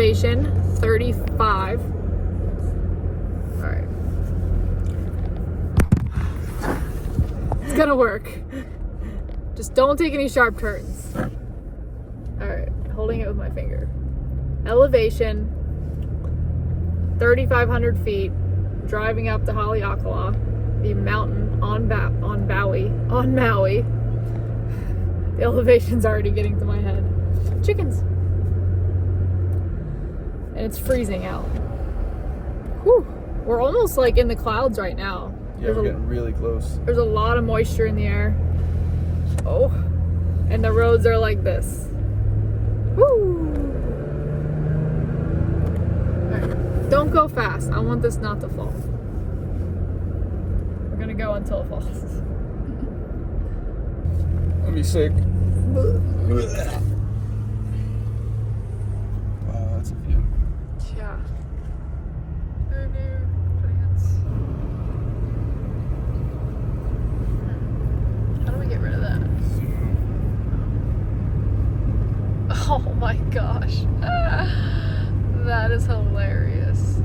Elevation 35. All right. It's gonna work. Just don't take any sharp turns. All right, holding it with my finger. Elevation 3,500 feet, driving up to Haleakala, the mountain on Maui. The elevation's already getting to my head. Chickens. And it's freezing out. Whew. We're almost like in the clouds right now. Yeah, we're getting really close. There's a lot of moisture in the air. Oh, and the roads are like this. Woo! Alright, don't go fast. I want this not to fall. We're gonna go until it falls. I'll be sick. Wow, that's a view. Yeah. Oh no, plants. How do we get rid of that? Oh my gosh. That is hilarious.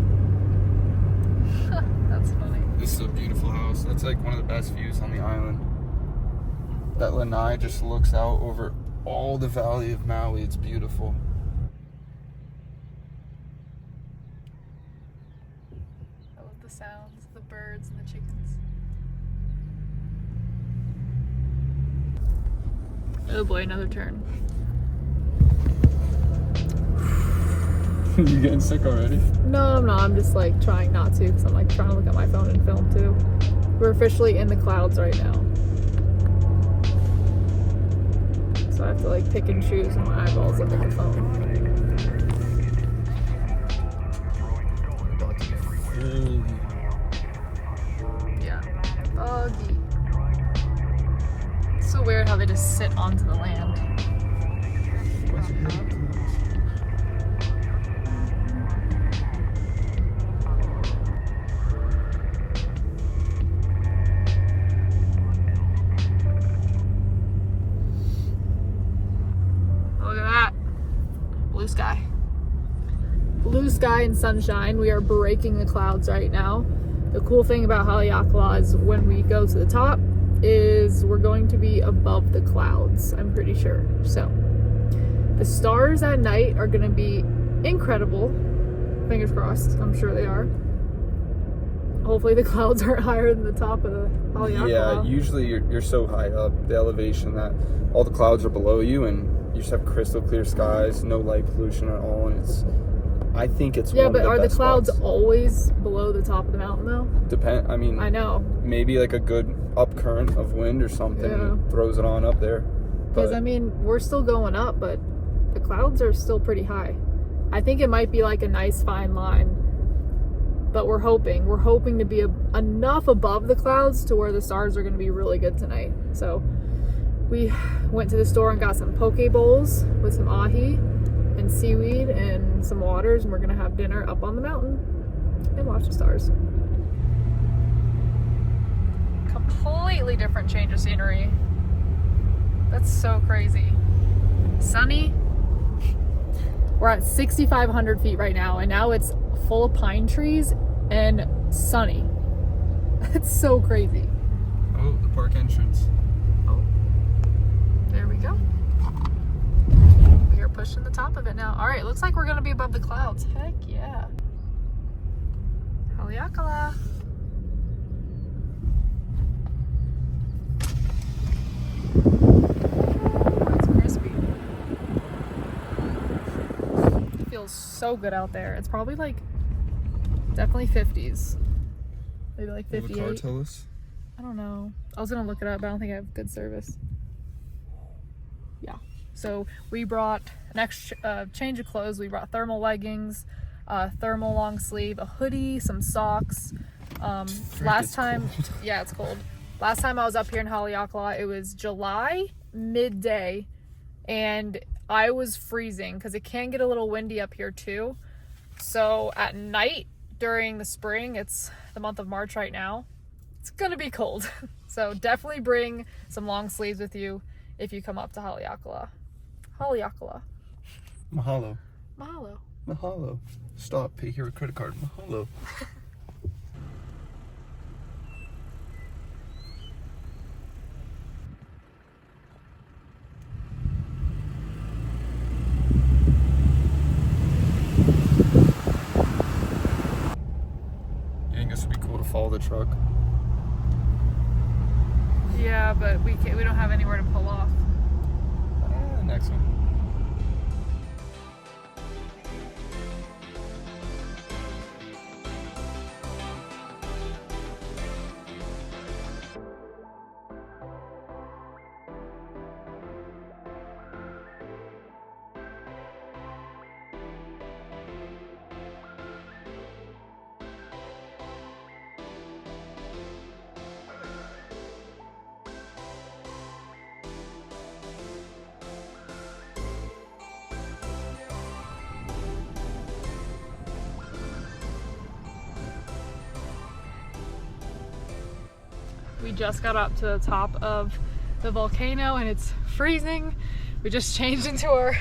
That's funny. This is a beautiful house. That's like one of the best views on the island. That lanai just looks out over all the valley of Maui. It's beautiful. I love the sounds, the birds and the chickens. Oh boy, another turn. You getting sick already? No, I'm not. I'm just like trying not to because I'm like trying to look at my phone and film too. We're officially in the clouds right now. So I have to like pick and choose when my eyeballs look at the phone. Yeah. Foggy. It's so weird how they just sit onto the land. Blue sky and sunshine. We are breaking the clouds right now. The cool thing about Haleakala is when we go to the top is we're going to be above the clouds, I'm pretty sure. So the stars at night are going to be incredible. Fingers crossed. I'm sure they are. Hopefully the clouds aren't higher than the top of the Haleakala. Yeah, usually you're so high up, the elevation, that all the clouds are below you and you just have crystal clear skies, no light pollution at all, and I think it's yeah, one but of the are the best clouds spots. always below the top of the mountain though? I know. Maybe like a good up current of wind or something throws it on up there. Because I mean, we're still going up, but the clouds are still pretty high. I think it might be like a nice fine line, but we're hoping to be enough above the clouds to where the stars are going to be really good tonight. So we went to the store and got some poke bowls with some ahi and seaweed and some waters, and we're gonna have dinner up on the mountain and watch the stars. Completely different change of scenery. That's so crazy. Sunny. We're at 6,500 feet right now, and now it's full of pine trees and sunny. It's so crazy. Oh, the park entrance. Oh, there we go. We are pushing the top of it now. All right, looks like we're gonna be above the clouds. Heck yeah. Haleakala. It's crispy. It feels so good out there. It's probably like definitely 50s. Maybe like 58. Will the car tell us? I don't know. I was gonna look it up, but I don't think I have good service. Yeah. So we brought an extra change of clothes. We brought thermal leggings, thermal long sleeve, a hoodie, some socks. Last time, yeah, it's cold. Last time I was up here in Haleakala, it was July midday, and I was freezing because it can get a little windy up here too. So at night during the spring, it's the month of March right now, it's gonna be cold. So definitely bring some long sleeves with you if you come up to Haleakala. Haleakala. Mahalo. Mahalo. Mahalo. Stop. Pay here with credit card. Mahalo. You think this would be cool to follow the truck? Yeah, but we don't have anywhere to pull off. Next one. We just got up to the top of the volcano and it's freezing. We just changed into our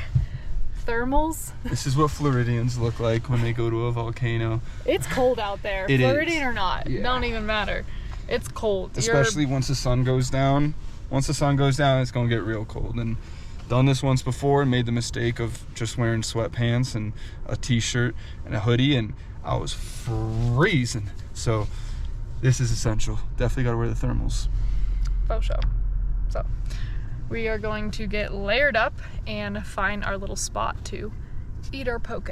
thermals. This is what Floridians look like when they go to a volcano. It's cold out there. It Floridian is. or not, Yeah. don't even matter. It's cold. Especially once the sun goes down. Once the sun goes down, it's gonna get real cold. And done this once before and made the mistake of just wearing sweatpants and a t-shirt and a hoodie, and I was freezing. So this is essential. Definitely gotta wear the thermals. Faux show. So we are going to get layered up and find our little spot to eat our poke.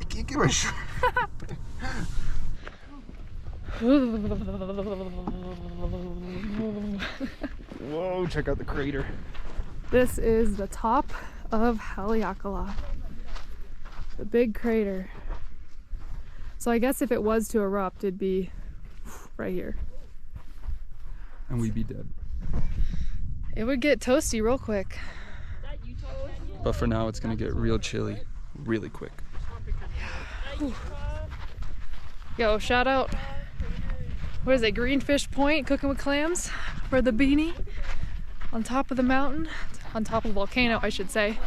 Get my shirt. Whoa, check out the crater. This is the top of Haleakala. The big crater. So I guess if it was to erupt, it'd be right here. And we'd be dead. It would get toasty real quick. But for now, it's gonna get real chilly really quick. Yo, shout out, what is it, Greenfish Point, cooking with clams for the beanie on top of the mountain, on top of the volcano, I should say.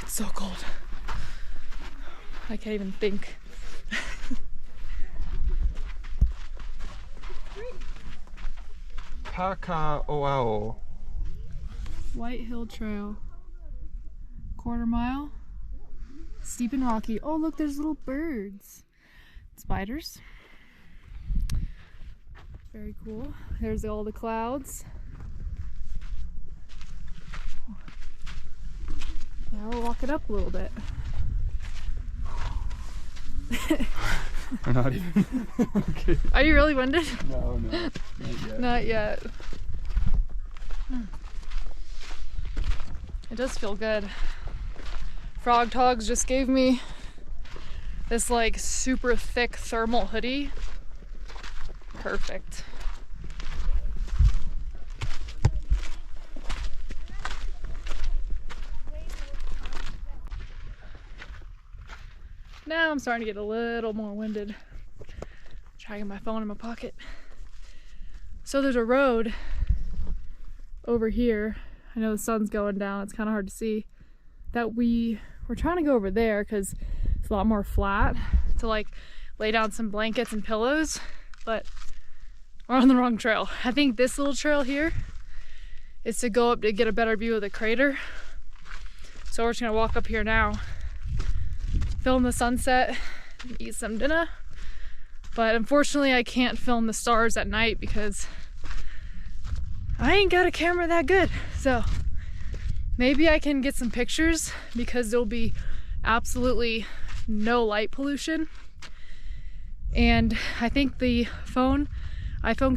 It's so cold. I can't even think. Paka'oao. White Hill Trail. Quarter mile. Steep and rocky. Oh, look, there's little birds. Spiders. Very cool. There's all the clouds. Now we'll walk it up a little bit. Or not even. Okay. Are you really winded? No, not yet. Not yet. It does feel good. Frog Togs just gave me this like super thick thermal hoodie. Perfect. Now I'm starting to get a little more winded. Trying to get my phone in my pocket. So there's a road over here. I know the sun's going down, it's kind of hard to see. That we're trying to go over there because it's a lot more flat to like lay down some blankets and pillows, but we're on the wrong trail. I think this little trail here is to go up to get a better view of the crater. So we're just gonna walk up here now, film the sunset, and eat some dinner. But unfortunately I can't film the stars at night because I ain't got a camera that good. So maybe I can get some pictures because there'll be absolutely no light pollution. And I think the iPhone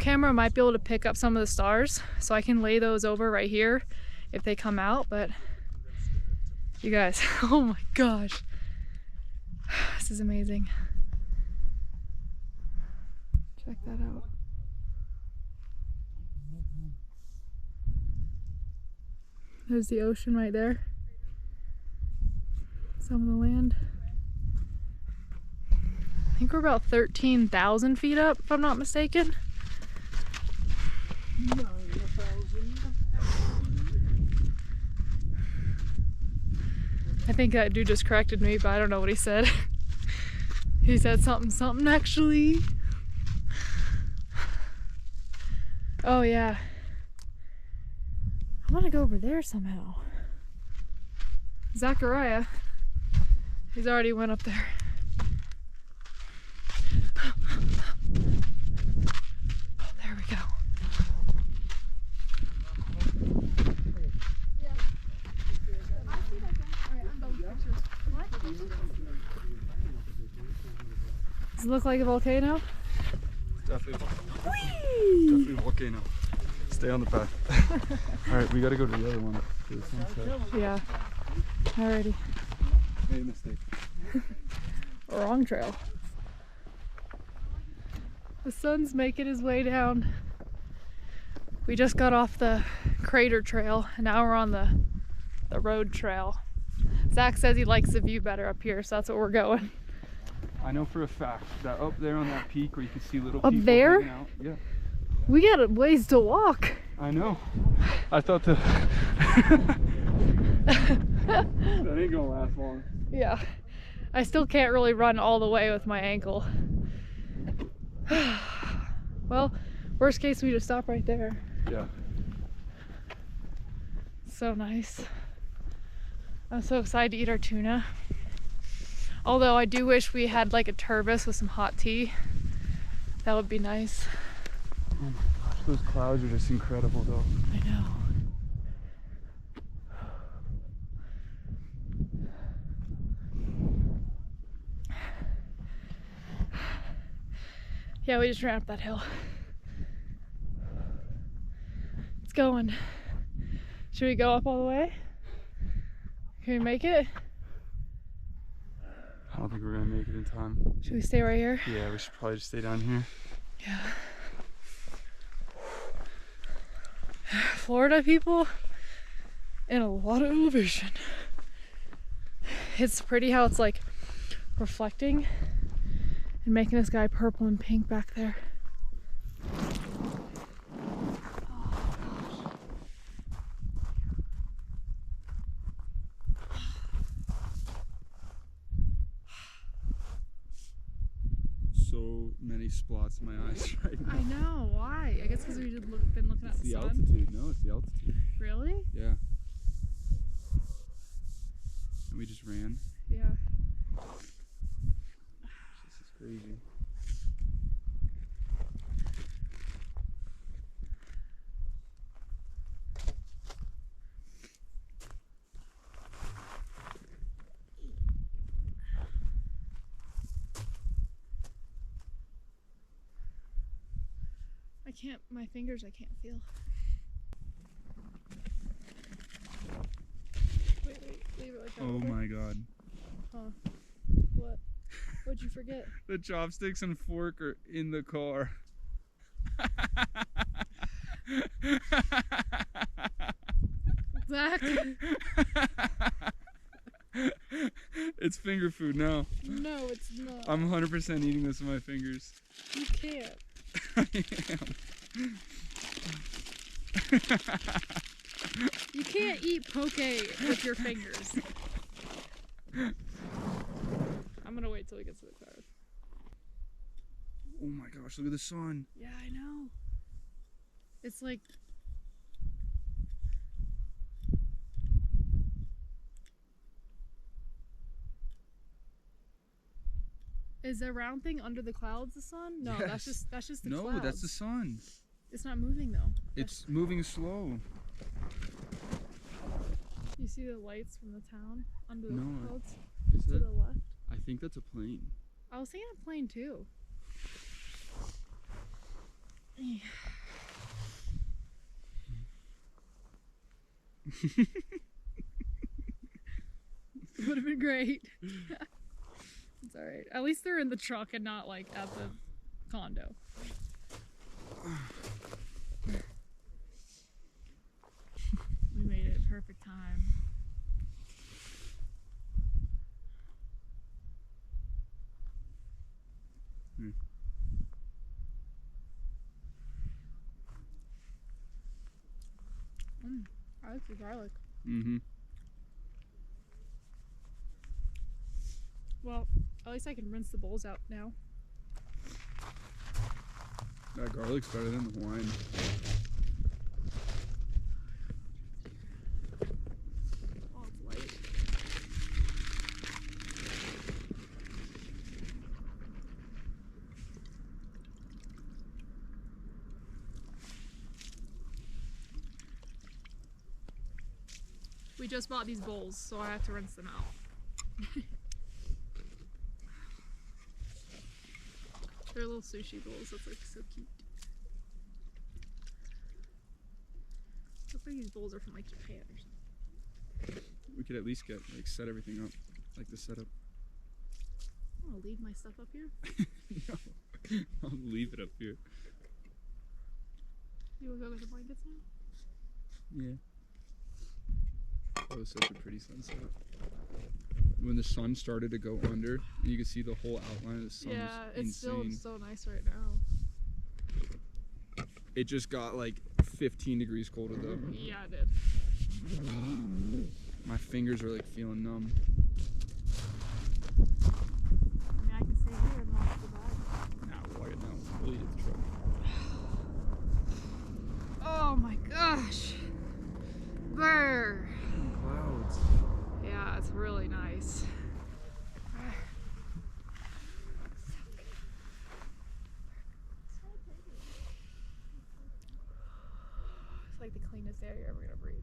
camera might be able to pick up some of the stars, so I can lay those over right here if they come out. But you guys, oh my gosh, this is amazing. Check that out. There's the ocean right there. Some of the land. I think we're about 13,000 feet up, if I'm not mistaken. 9,000. I think that dude just corrected me, but I don't know what he said. He said something actually. Oh yeah. I want to go over there somehow. Zachariah. He's already went up there. There we go. Does it look like a volcano? Definitely. Whee! Definitely a volcano. Stay on the path. Alright, we gotta go to the other one for the sunset. Yeah. Alrighty. Made a mistake. Wrong trail. The sun's making his way down. We just got off the crater trail and now we're on the road trail. Zach says he likes the view better up here, so that's what we're going. I know for a fact that up there on that peak where you can see little up people there? hanging out. Yeah. We got a ways to walk. I know. I thought that ain't gonna last long. Yeah. I still can't really run all the way with my ankle. Well, worst case we just stop right there. Yeah. So nice. I'm so excited to eat our tuna. Although I do wish we had like a turbot with some hot tea. That would be nice. Oh my gosh, those clouds are just incredible though. I know. Yeah, we just ran up that hill. It's going. Should we go up all the way? Can we make it? I don't think we're gonna make it in time. Should we stay right here? Yeah, we should probably just stay down here. Yeah. Florida people in a lot of elevation. It's pretty how it's like reflecting and making this guy purple and pink back there. So many spots in my eyes right now. I know, why? I guess because we've been looking at the sun. Altitude. No, it's the altitude. Really? Yeah. And we just ran. Yeah. This is crazy. My fingers I can't feel. Wait, leave it like that. Oh my god. Huh. What? What'd you forget? The chopsticks and fork are in the car. Zach? It's finger food now. No, it's not. I'm 100% eating this with my fingers. You can't. I am. You can't eat poke with your fingers. I'm gonna wait till it gets to the cloud. Oh my gosh, look at the sun. Yeah, I know. It's like... Is the round thing under the clouds the sun? No, Yes. that's just the No, clouds. that's the sun. It's not moving though. It's moving slow. You see the lights from the town under the No. clouds Is to that? the left? I think that's a plane. I was thinking a plane too. Would have been great. It's alright. At least they're in the truck and not like at the condo. We made it perfect time. I like the garlic. Mm-hmm. Well, at least I can rinse the bowls out now. That garlic's better than the Hawaiian. Oh, it's light. We just bought these bowls, so I have to rinse them out. They're little sushi bowls. That's like so cute. Looks like these bowls are from like Japan or something. We could at least get like set everything up, like the setup. I'm gonna leave my stuff up here. No, I'll leave it up here. You wanna go get the blankets now? Yeah. That was such a pretty sunset. When the sun started to go under, and you could see the whole outline of the sun. Yeah, was it's still insane. so nice right now. It just got like 15 degrees colder though. Yeah, it did. My fingers are like feeling numb. I mean, I can stay here and watch the bag. Nah, right now, we'll eat at the truck. Oh my gosh. Brr. Clouds. Yeah, it's really nice. It's like the cleanest air you're ever gonna breathe.